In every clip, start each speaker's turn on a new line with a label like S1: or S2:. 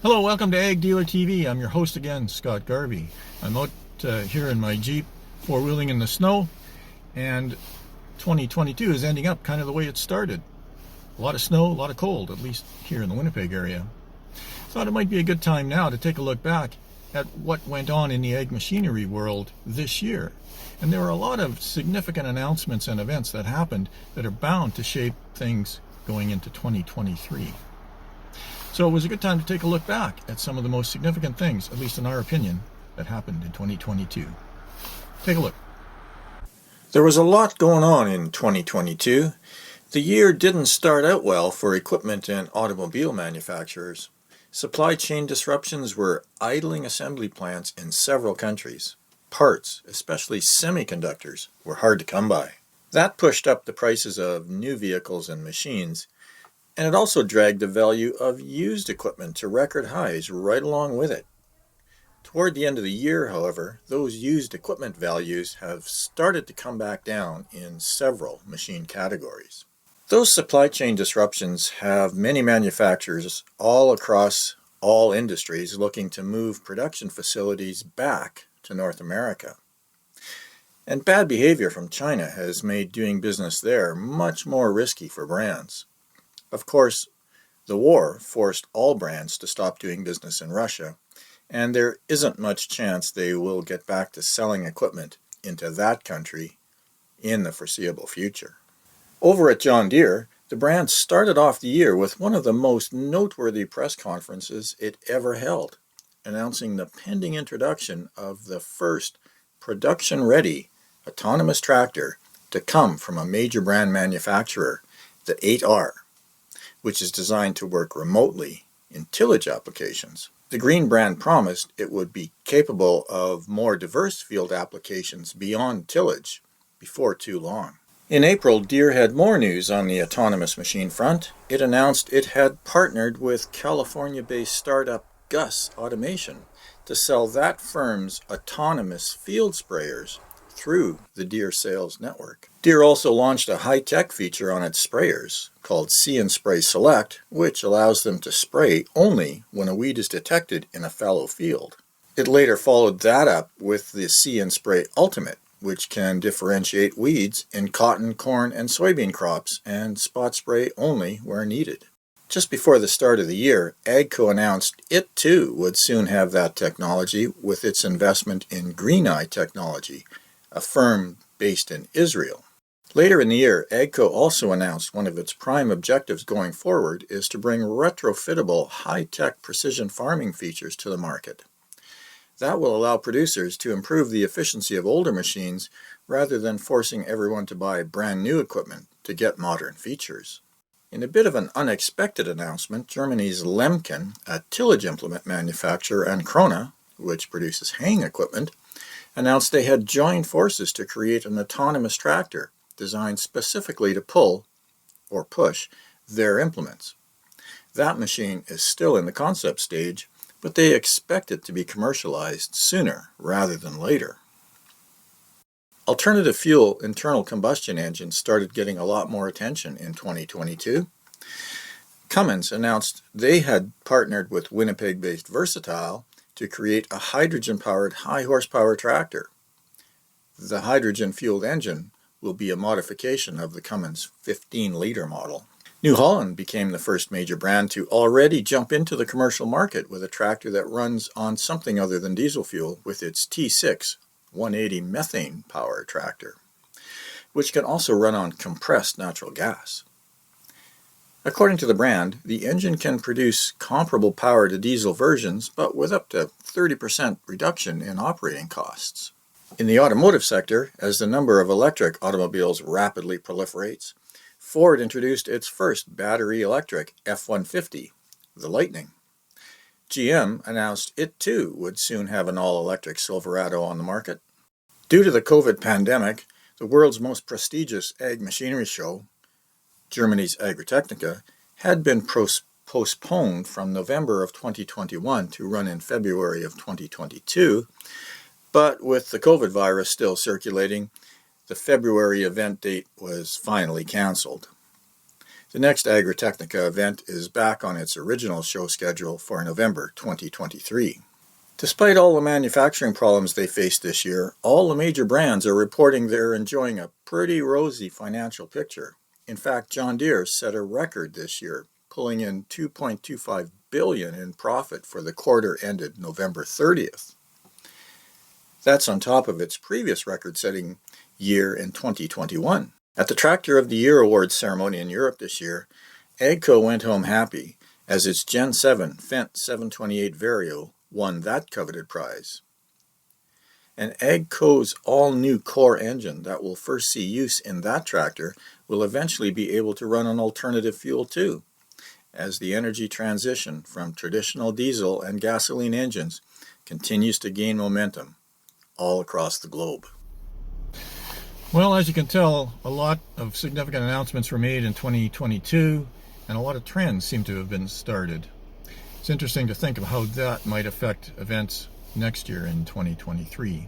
S1: Hello, welcome to Ag Dealer TV. I'm your host again, Scott Garvey. I'm out here in my Jeep, four-wheeling in the snow, and 2022 is ending up kind of the way it started. A lot of snow, a lot of cold, at least here in the Winnipeg area. Thought it might be a good time now to take a look back at what went on in the ag machinery world this year. And there were a lot of significant announcements and events that happened that are bound to shape things going into 2023. So it was a good time to take a look back at some of the most significant things, at least in our opinion, that happened in 2022. Take a look. There was a lot going on in 2022. The year didn't start out well for equipment and automobile manufacturers. Supply chain disruptions were idling assembly plants in several countries. Parts, especially semiconductors, were hard to come by. That pushed up the prices of new vehicles and machines, and it also dragged the value of used equipment to record highs right along with it. Toward the end of the year, however, those used equipment values have started to come back down in several machine categories. Those supply chain disruptions have many manufacturers all across all industries looking to move production facilities back to North America. And bad behavior from China has made doing business there much more risky for brands. Of course, the war forced all brands to stop doing business in Russia, and there isn't much chance they will get back to selling equipment into that country in the foreseeable future. Over at John Deere, the brand started off the year with one of the most noteworthy press conferences it ever held, announcing the pending introduction of the first production-ready autonomous tractor to come from a major brand manufacturer, the 8R, which is designed to work remotely in tillage applications. The Green brand promised it would be capable of more diverse field applications beyond tillage before too long. In April, Deere had more news on the autonomous machine front. It announced it had partnered with California-based startup Guss Automation to sell that firm's autonomous field sprayers through the Deere sales network. Deere also launched a high-tech feature on its sprayers called See & Spray Select, which allows them to spray only when a weed is detected in a fallow field. It later followed that up with the See & Spray Ultimate, which can differentiate weeds in cotton, corn, and soybean crops and spot spray only where needed. Just before the start of the year, AGCO announced it too would soon have that technology with its investment in Greeneye Technology, a firm based in Israel. Later in the year, AGCO also announced one of its prime objectives going forward is to bring retrofittable high-tech precision farming features to the market. That will allow producers to improve the efficiency of older machines rather than forcing everyone to buy brand new equipment to get modern features. In a bit of an unexpected announcement, Germany's Lemken, a tillage implement manufacturer, and Krone, which produces haying equipment, announced they had joined forces to create an autonomous tractor designed specifically to pull or push their implements. That machine is still in the concept stage, but they expect it to be commercialized sooner rather than later. Alternative fuel internal combustion engines started getting a lot more attention in 2022. Cummins announced they had partnered with Winnipeg-based Versatile to create a hydrogen-powered high-horsepower tractor. The hydrogen-fueled engine will be a modification of the Cummins 15-liter model. New Holland became the first major brand to already jump into the commercial market with a tractor that runs on something other than diesel fuel with its T6 180 methane power tractor, which can also run on compressed natural gas. According to the brand, the engine can produce comparable power to diesel versions, but with up to 30% reduction in operating costs. In the automotive sector, as the number of electric automobiles rapidly proliferates, Ford introduced its first battery electric F-150, the Lightning. GM announced it too would soon have an all-electric Silverado on the market. Due to the COVID pandemic, the world's most prestigious ag machinery show, Germany's Agritechnica, had been postponed from November of 2021 to run in February of 2022, but with the COVID virus still circulating, the February event date was finally canceled. The next Agritechnica event is back on its original show schedule for November 2023. Despite all the manufacturing problems they faced this year, all the major brands are reporting they're enjoying a pretty rosy financial picture. In fact, John Deere set a record this year, pulling in $2.25 billion in profit for the quarter ended November 30th. That's on top of its previous record-setting year in 2021. At the Tractor of the Year Awards ceremony in Europe this year, AGCO went home happy as its Gen 7 Fendt 728 Vario won that coveted prize. And AGCO's all-new core engine that will first see use in that tractor will eventually be able to run on alternative fuel too, as the energy transition from traditional diesel and gasoline engines continues to gain momentum all across the globe. Well, as you can tell, a lot of significant announcements were made in 2022, and a lot of trends seem to have been started. It's interesting to think of how that might affect events next year in 2023.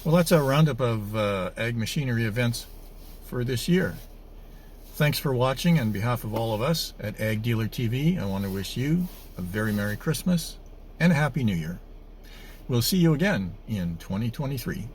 S1: Well, that's our roundup of ag machinery events for this year. Thanks for watching. On behalf of all of us at Ag Dealer TV, I want to wish you a very Merry Christmas and a Happy New Year. We'll see you again in 2023.